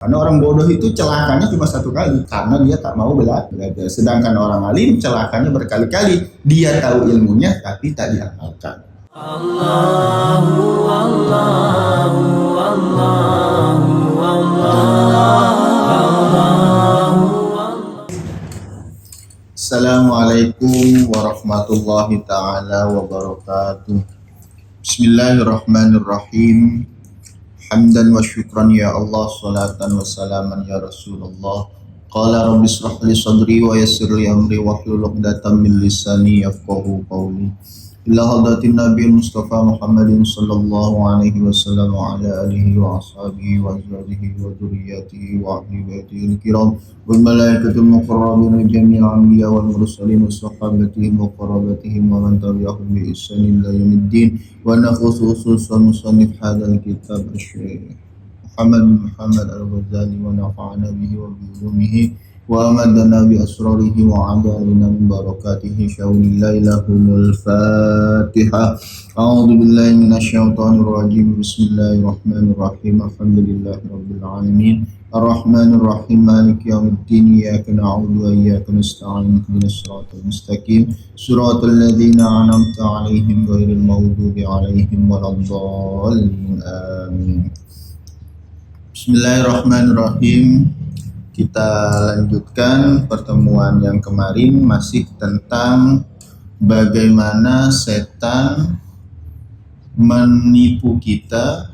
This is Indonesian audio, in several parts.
Karena orang bodoh itu celakanya cuma satu kali, karena dia tak mau belajar. Sedangkan orang alim celakanya berkali-kali, dia tahu ilmunya tapi tak diamalkan. Allahu Allahu Allahu Allahu. Assalamualaikum warahmatullahi ta'ala wabarakatuh. Bismillahirrahmanirrahim. Hamdan wa syukran ya Allah, salatan wa salaman ya Rasulullah. Qala rabbi israh li sadri wa yassir li amri wahlul 'uqdatam min lisani yafqahu qawli. Ila hadratin Nabi Mustafa Muhammadin sallallahu alaihi wasallam wa ala alihi wa ashabihi wa azwajihi wa dzurriyyatihi wa ahli baitihi kiram wal malaikatul muqarrabin jami'an anbiya wal mursalin wa sahabatihim wa qarabatihim wa man tabi'ahum bi ihsanin ila yaumiddin. Wa nakhusu khususan musannif hadzal kitab asy-syaikh Muhammad al-Ghazali wa nafa'ana bihi wa bi ulumihi wa amadana bi asrarihi wa adalina min barakatihi syawnillahi lahumul fatihah. A'udzu billahi minasyaitonir rajim. Bismillahirrahmanirrahim. Alhamdulillahi rabbil alamin. Ar-Rahmanir Rahim. Maliki yaumiddin. Iyyaka na'budu wa iyyaka nasta'in. Ihdinas siratal mustaqim. Siratal ladzina an'amta 'alaihim ghairil maghdubi 'alaihim waladdallin. Amin. Bismillahirrahmanirrahim. Kita lanjutkan pertemuan yang kemarin masih tentang bagaimana setan menipu kita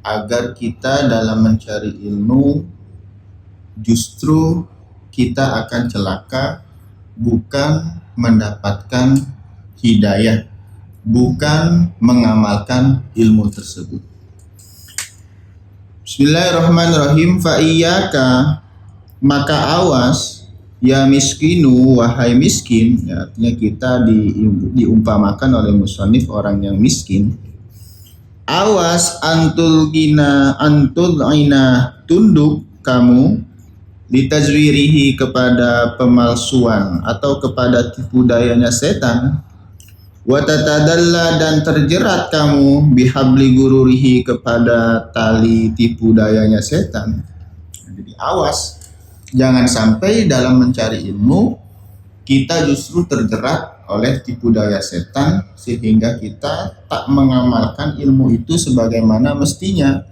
agar kita dalam mencari ilmu justru kita akan celaka, bukan mendapatkan hidayah, bukan mengamalkan ilmu tersebut. Bismillahirrahmanirrahim. Fa iyyaka, maka awas ya miskinu, wahai miskin, ya, artinya kita diumpamakan oleh musannif orang yang miskin. Awas antul ina tunduk kamu ditazwirihi kepada pemalsuan atau kepada tipu dayanya setan. Wa tatadalla, dan terjerat kamu bihabli gururihi kepada tali tipu dayanya setan. Jadi awas, jangan sampai dalam mencari ilmu kita justru terjerat oleh tipu daya setan sehingga kita tak mengamalkan ilmu itu sebagaimana mestinya,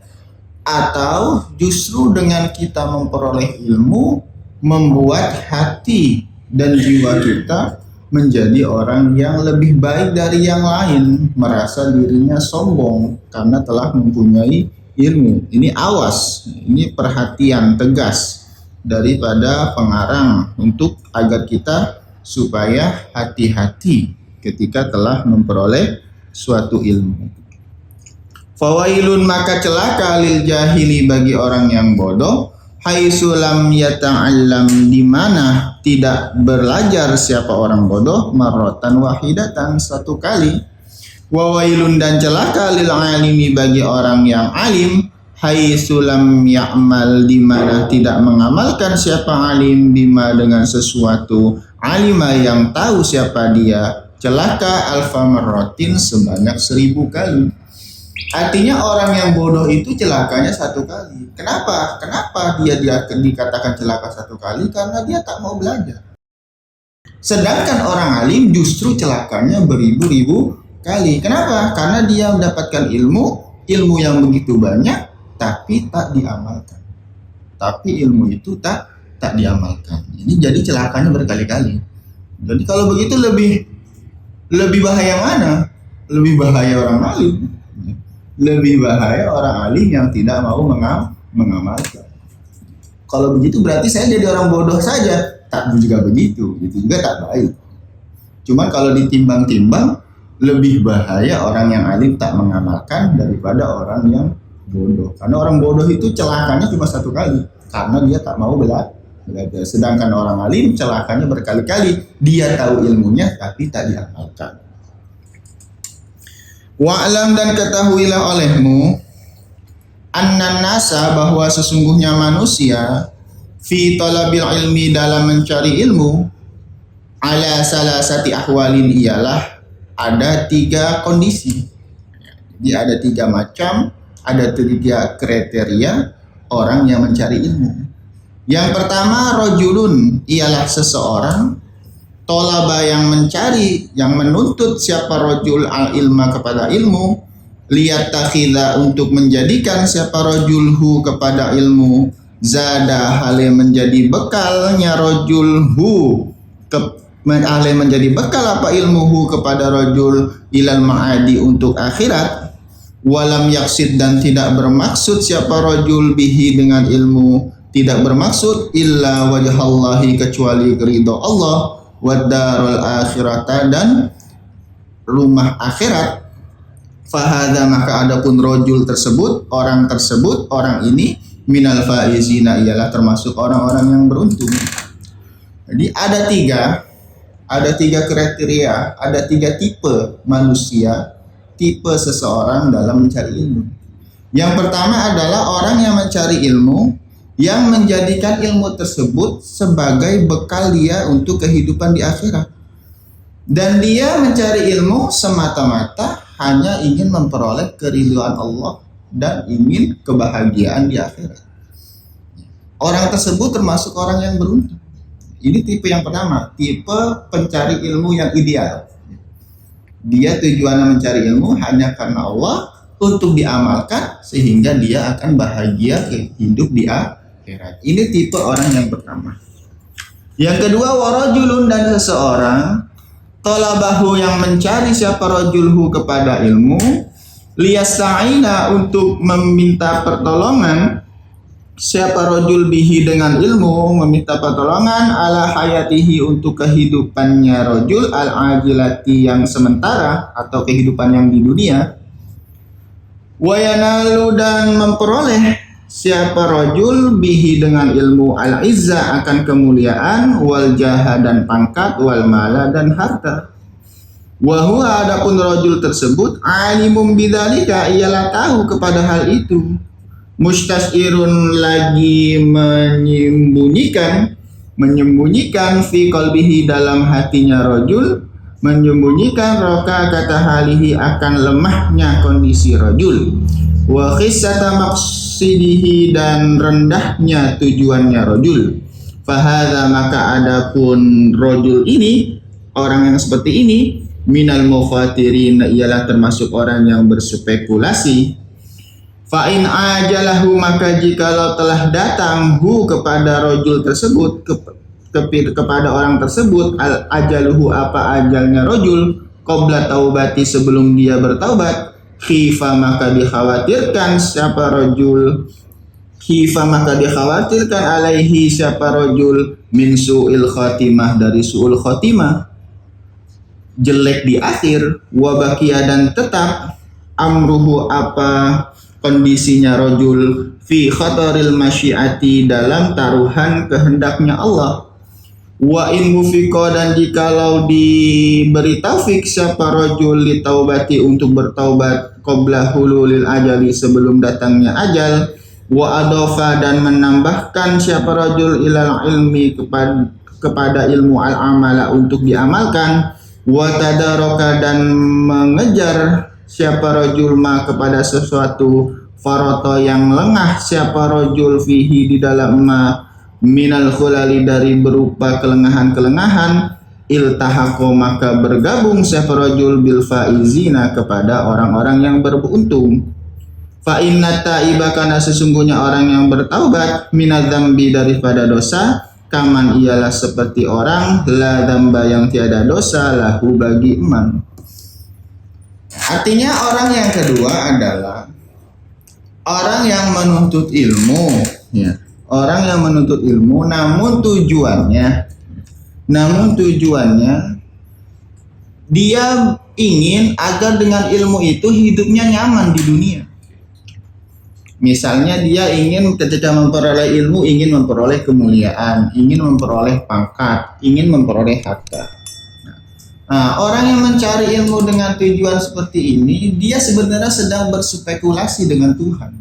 atau justru dengan kita memperoleh ilmu membuat hati dan jiwa kita menjadi orang yang lebih baik dari yang lain, merasa dirinya sombong karena telah mempunyai ilmu. Ini awas, ini perhatian tegas daripada pengarang untuk agar kita supaya hati-hati ketika telah memperoleh suatu ilmu. Fawailun, maka celaka lil jahili, bagi orang yang bodoh, haitsu lam yata'allam, di mana tidak belajar siapa orang bodoh, marratan wahidatan, satu kali. Wa wailun, dan celaka lil alimi, bagi orang yang alim, haitsu lam ya'mal, di mana tidak mengamalkan siapa alim, bima, dengan sesuatu, alima, yang tahu siapa dia, celaka alfa marratin, sebanyak 1000 kali. Artinya orang yang bodoh itu celakanya satu kali. Kenapa? Kenapa dia dikatakan celaka satu kali? Karena dia tak mau belajar. Sedangkan orang alim justru celakanya beribu-ribu kali. Kenapa? Karena dia mendapatkan ilmu yang begitu banyak, tapi tak diamalkan. Tapi ilmu itu tak diamalkan. Ini jadi celakanya berkali-kali. Jadi kalau begitu lebih bahaya mana? Lebih bahaya orang alim. Lebih bahaya orang alim yang tidak mau mengamalkan. Kalau begitu berarti saya jadi orang bodoh saja, tak juga begitu, itu juga tak baik. Cuma kalau ditimbang-timbang, lebih bahaya orang yang alim tak mengamalkan daripada orang yang bodoh. Karena orang bodoh itu celakanya cuma satu kali, karena dia tak mau belajar. Sedangkan orang alim celakanya berkali-kali, dia tahu ilmunya tapi tak diamalkan. Wa'lam, dan ketahuilah olehmu, annan nasa, bahwa sesungguhnya manusia, fi talabil ilmi, dalam mencari ilmu, ala salasati ahwalin, ialah ada 3 kondisi. Jadi ada 3 macam, ada 3 kriteria orang yang mencari ilmu. Yang pertama, rajulun, ialah seseorang, tolaba yang mencari, yang menuntut siapa rajul al-ilma kepada ilmu, liyattakhidha untuk menjadikan siapa rajulhu kepada ilmu, zada hale menjadi bekalnya rajulhu, hale menjadi bekal apa ilmuhu kepada rajul ilal ma'adi untuk akhirat, walam yaksid dan tidak bermaksud siapa rajul bihi dengan ilmu, tidak bermaksud illa wajhallahi kecuali ridho Allah, wadarul akhirata dan rumah akhirat. Fahada maka adapun rajul tersebut, orang ini minal faizina ialah termasuk orang-orang yang beruntung. Jadi ada tiga kriteria, ada tiga tipe manusia, tipe seseorang dalam mencari ilmu. Yang pertama adalah orang yang mencari ilmu, yang menjadikan ilmu tersebut sebagai bekal dia untuk kehidupan di akhirat. Dan dia mencari ilmu semata-mata hanya ingin memperoleh keridhaan Allah dan ingin kebahagiaan di akhirat. Orang tersebut termasuk orang yang beruntung. Ini tipe yang pertama, tipe pencari ilmu yang ideal. Dia tujuannya mencari ilmu hanya karena Allah untuk diamalkan sehingga dia akan bahagia hidup di akhirat. Ini tipe orang yang pertama. Yang kedua, warajulun dan seseorang talabahu yang mencari siapa rajulhu kepada ilmu, liyasta'ina untuk meminta pertolongan siapa rajul bihi dengan ilmu, meminta pertolongan ala hayatihi untuk kehidupannya rajul al-ajilati yang sementara atau kehidupan yang di dunia, wa yanalu dan memperoleh siapa rajul bihi dengan ilmu al-izza akan kemuliaan, wal jaha dan pangkat, wal mala dan harta. Wa huwa adapun rajul tersebut alimum bidzalika ialah tahu kepada hal itu, mustasirun lagi menyembunyikan fi qalbihi dalam hatinya rajul, menyembunyikan roka kata halihi akan lemahnya kondisi rajul, wa khissata maqsidihi dan rendahnya tujuannya rajul. Fahadha maka adapun rajul ini, orang yang seperti ini, minal mukhatirin ialah termasuk orang yang berspekulasi. Fa in ajalahu maka jikalau telah datang hu kepada rajul tersebut, kepada orang tersebut, al ajaluhu apa ajalnya rajul, qabla taubati sebelum dia bertaubat, khifa maka dikhawatirkan siapa rajul, khifa maka dikhawatirkan alaihi siapa rajul min su'il khatimah dari su'ul khatimah, jelek di akhir, wa baqiya dan tetap amruhu apa kondisinya rajul fi khataril masyiati dalam taruhan kehendaknya Allah, wa in mufiqa dan jikalau diberi taufik siapa rajul li taubati untuk bertaubat qabla hululil ajali sebelum datangnya ajal, wa adofa dan menambahkan siapa rajul ilal ilmi kepada ilmu al-amala untuk diamalkan, wa tadaraka dan mengejar siapa rajul ma kepada sesuatu faroto yang lengah siapa rajul fihi di dalam ma minal khulali dari berupa kelengahan-kelengahan, iltahaqo maka bergabung siapa rajul bil faizina kepada orang-orang yang beruntung. Fa inna taiba kana sesungguhnya orang yang bertaubat minadzambi daripada dosa, kaman ialah seperti orang la dzamba yang tiada dosa lahu bagi man. Artinya orang yang kedua adalah orang yang menuntut ilmu, ya. Orang yang menuntut ilmu namun tujuannya dia ingin agar dengan ilmu itu hidupnya nyaman di dunia. Misalnya dia ingin ketika memperoleh ilmu ingin memperoleh kemuliaan, ingin memperoleh pangkat, ingin memperoleh harta. Nah, orang yang mencari ilmu dengan tujuan seperti ini, dia sebenarnya sedang berspekulasi dengan Tuhan,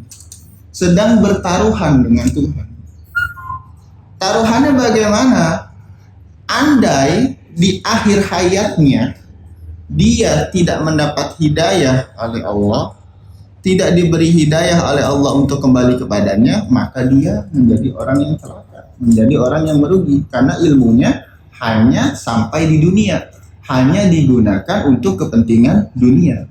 sedang bertaruhan dengan Tuhan. Taruhannya bagaimana? Andai di akhir hayatnya dia tidak mendapat hidayah oleh Allah, tidak diberi hidayah oleh Allah untuk kembali kepadanya, maka dia menjadi orang yang celaka, menjadi orang yang merugi, karena ilmunya hanya sampai di dunia, hanya digunakan untuk kepentingan dunia.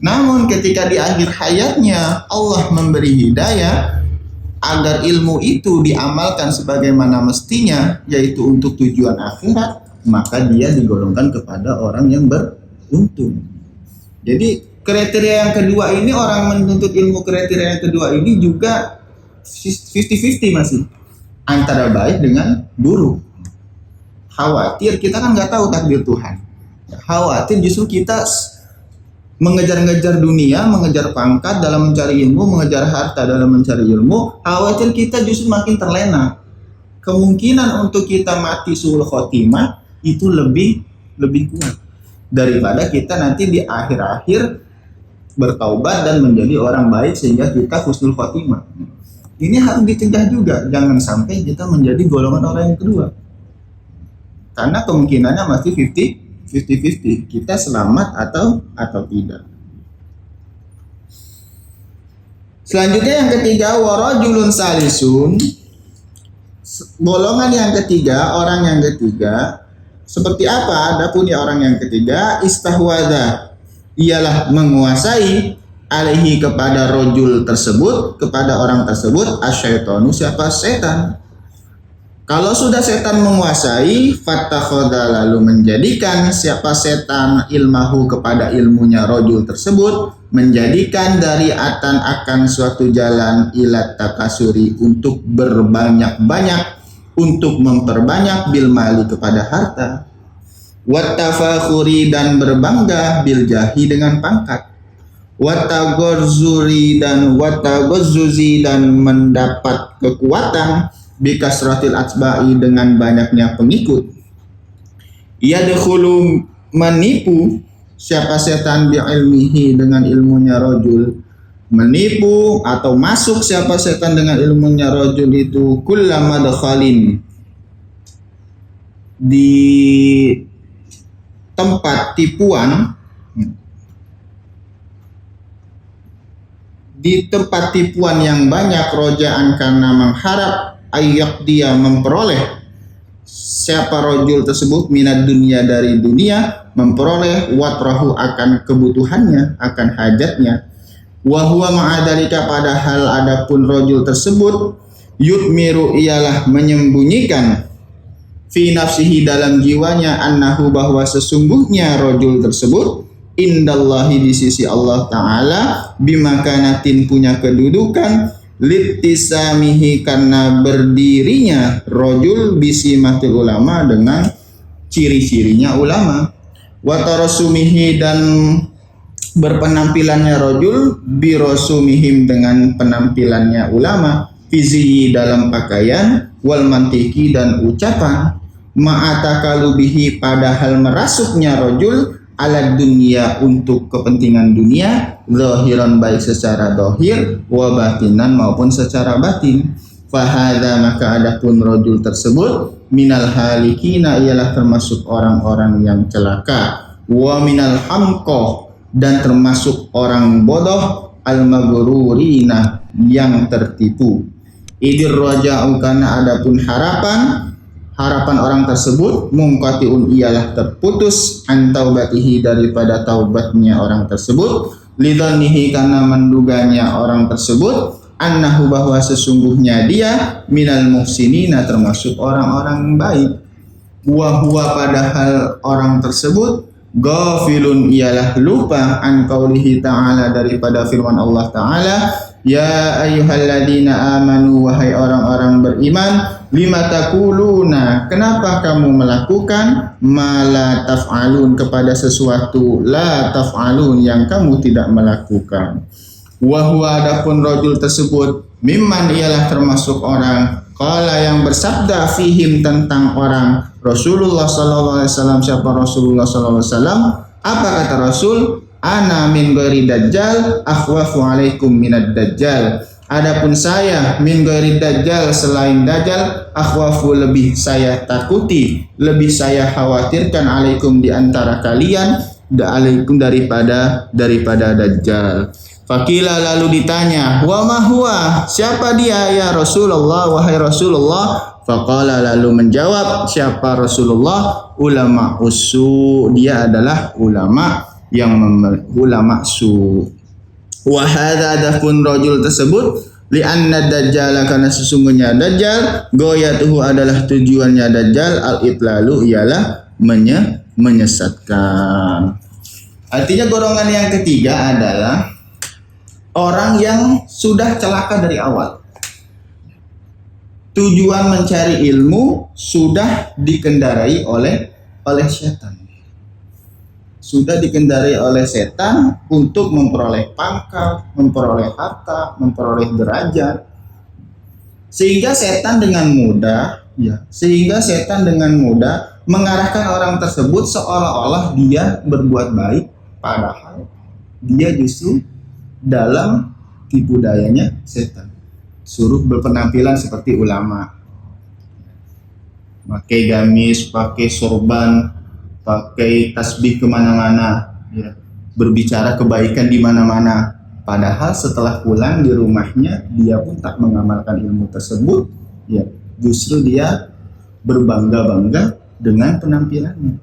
Namun ketika di akhir hayatnya Allah memberi hidayah agar ilmu itu diamalkan sebagaimana mestinya, yaitu untuk tujuan akhirat, maka dia digolongkan kepada orang yang beruntung. Jadi kriteria yang kedua ini, orang menuntut ilmu kriteria yang kedua ini juga 50-50 masih, antara baik dengan buruk. Khawatir, kita kan nggak tahu takdir Tuhan. Khawatir justru kita mengejar-ngejar dunia, mengejar pangkat dalam mencari ilmu, mengejar harta dalam mencari ilmu. Khawatir kita justru makin terlena. Kemungkinan untuk kita mati suul khotimah itu lebih kuat daripada kita nanti di akhir-akhir bertaubat dan menjadi orang baik sehingga kita husnul khotimah. Ini harus dicegah juga, jangan sampai kita menjadi golongan orang yang kedua. Karena kemungkinannya masih 50-50, kita selamat atau tidak. Selanjutnya yang ketiga, warajulun salisun. Golongan yang ketiga, orang yang ketiga, seperti apa? Adapun ya orang yang ketiga, istahwadha, ialah menguasai alaihi kepada rojul tersebut, kepada orang tersebut, asyaitonu, siapa? Setan. Kalau sudah setan menguasai, fattakhadha, lalu menjadikan siapa setan ilmahu kepada ilmunya rojul tersebut, menjadikan dariatan akan suatu jalan ilat takasuri, untuk berbanyak-banyak, untuk memperbanyak bil mali kepada harta, wattafakhuri, dan berbangga bil jahi dengan pangkat, wattagorzuri dan wattagozzuzi, dan mendapat kekuatan bikasratil atsba'i, dengan banyaknya pengikut. Yadkhulu, menipu siapa setan bi'ilmihi, dengan ilmunya rojul, menipu atau masuk siapa setan dengan ilmunya rojul itu kullama dakhalin, di tempat tipuan, di tempat tipuan yang banyak, rojaan, karena mengharap, ayak dia memperoleh siapa rojul tersebut minat dunia, dari dunia, memperoleh watrahu akan kebutuhannya, akan hajatnya, wahwa ma'adalika, padahal adapun rojul tersebut yudmiru, ialah menyembunyikan, fi nafsihi, dalam jiwanya, annahu, bahwa sesungguhnya rojul tersebut indallahi, di sisi Allah Ta'ala, bimakanatin, punya kedudukan, litisamihi, karena berdirinya rojul, bisimatil ulama, dengan ciri-cirinya ulama, watarasumihi, dan berpenampilannya rojul, birosumihim, dengan penampilannya ulama, fizihi, dalam pakaian, wal mantiki, dan ucapan, ma'atakalubihi, padahal merasuknya rojul, ala dunia, untuk kepentingan dunia, zahiran, baik secara zahir, wa batinan, maupun secara batin. Fahadha, maka adapun rojul tersebut, minal halikina, ialah termasuk orang-orang yang celaka, wa minal hamqah, dan termasuk orang bodoh, al maghrurina, yang tertipu. Idir raja'u, karena adapun harapan orang tersebut, mungqatiun, ialah terputus, an taubatihi, daripada taubatnya orang tersebut, lidhannihi, karena menduganya orang tersebut, annahu, bahwa sesungguhnya dia, minal muhsinina, termasuk orang-orang baik, wa huwa, padahal orang tersebut, ghafilun, ialah lupa, an qaulihi ta'ala, daripada firman Allah Ta'ala, ya ayyuhalladzina amanu, wahai orang-orang beriman, lima taquluna, kenapa kamu melakukan, ma la taf'alun, kepada sesuatu, la taf'alun, yang kamu tidak melakukan. Wa huwa, adapun rajul tersebut, mimman, ialah termasuk orang, qala, yang bersabda, fihim, tentang orang Rasulullah sallallahu alaihi wasallam. Siapa Rasulullah sallallahu alaihi wasallam? Apa kata Rasul? Ana min ghairi dajjal, akhwafu alaikum minad dajjal. Adapun saya min ghairi dajjal, selain dajjal, akhwafu, lebih saya takuti, lebih saya khawatirkan, alaikum, di antara kalian, alaikum, daripada dajjal. Fakila lalu ditanya, wa ma huwa? Siapa dia ya Rasulullah, wahai Rasulullah? Faqala lalu menjawab siapa Rasulullah? Ulama usu, dia adalah ulama yang ulama su. Wa hadza dafun rajul tersebut li'anna dajjal, karena sesungguhnya dajjal goyatuhu adalah tujuannya dajjal al-itlalu ialah menyesatkan. Artinya golongan yang ketiga adalah orang yang sudah celaka dari awal. Tujuan mencari ilmu sudah dikendarai oleh setan. Sudah dikendarai oleh setan untuk memperoleh pangkat, memperoleh harta, memperoleh derajat. Sehingga setan dengan mudah mengarahkan orang tersebut seolah-olah dia berbuat baik, padahal dia justru dalam tipu dayanya setan. Suruh berpenampilan seperti ulama, pakai gamis, pakai sorban, pakai tasbih kemana-mana, ya, berbicara kebaikan di mana-mana. Padahal setelah pulang di rumahnya dia pun tak mengamalkan ilmu tersebut, ya, justru dia berbangga-bangga dengan penampilannya.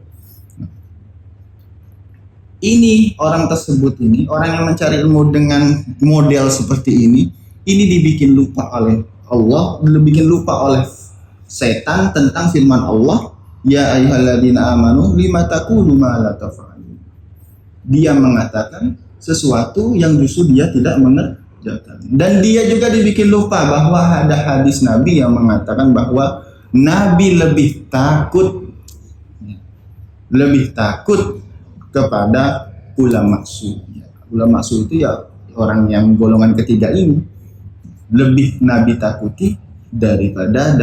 Ini orang tersebut, ini orang yang mencari ilmu dengan model seperti ini dibikin lupa oleh Allah, dibikin lupa oleh setan tentang firman Allah, ya ayyuhalladzina amanu lima taqulu ma la taf'alun. Dia mengatakan sesuatu yang justru dia tidak mengerjakan. Dan dia juga dibikin lupa bahwa ada hadis Nabi yang mengatakan bahwa Nabi lebih takut kepada ulama su. Ulama su itu ya orang yang golongan ketiga ini lebih Nabi takuti daripada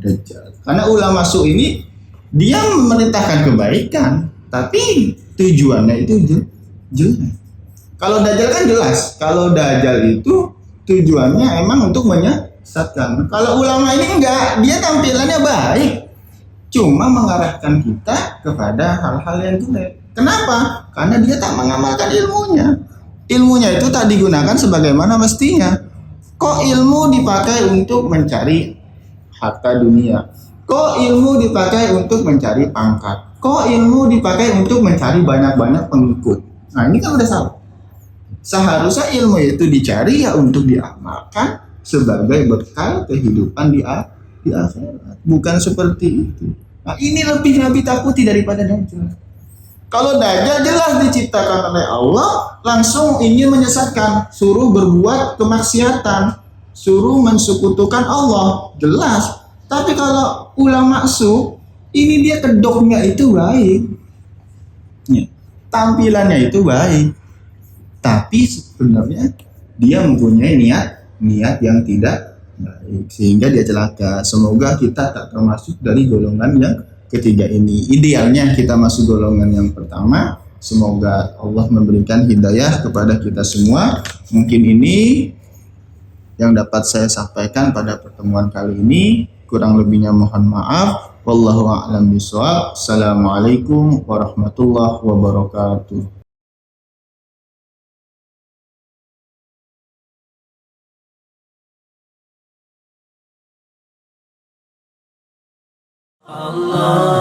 dajjal. Karena ulama su ini dia memerintahkan kebaikan, tapi tujuannya itu jelek. Kalau dajjal kan jelas. Kalau dajjal itu tujuannya emang untuk menyesatkan. Kalau ulama ini enggak, dia tampilannya baik, cuma mengarahkan kita kepada hal-hal yang jelek. Kenapa? Karena dia tak mengamalkan ilmunya. Ilmunya itu tak digunakan sebagaimana mestinya. Kok ilmu dipakai untuk mencari harta dunia? Kok ilmu dipakai untuk mencari pangkat? Kok ilmu dipakai untuk mencari banyak-banyak pengikut? Nah, ini kan udah salah. Seharusnya ilmu itu dicari ya untuk diamalkan sebagai bekal kehidupan di akhirat. Bukan seperti itu. Nah, ini lebih Nabi takuti daripada dajjal. Kalau dajjal jelas diciptakan oleh Allah, langsung ingin menyesatkan, suruh berbuat kemaksiatan, suruh mensekutukan Allah, jelas. Tapi kalau ulama su, ini dia kedoknya itu baik, ya, tampilannya itu baik, tapi sebenarnya dia mempunyai niat yang tidak baik, sehingga dia celaka. Semoga kita tak termasuk dari golongan yang ketiga ini. Idealnya kita masuk golongan yang pertama. Semoga Allah memberikan hidayah kepada kita semua. Mungkin ini yang dapat saya sampaikan pada pertemuan kali ini. Kurang lebihnya mohon maaf. Wallahu a'lam bishawab. Assalamualaikum warahmatullahi wabarakatuh. Allah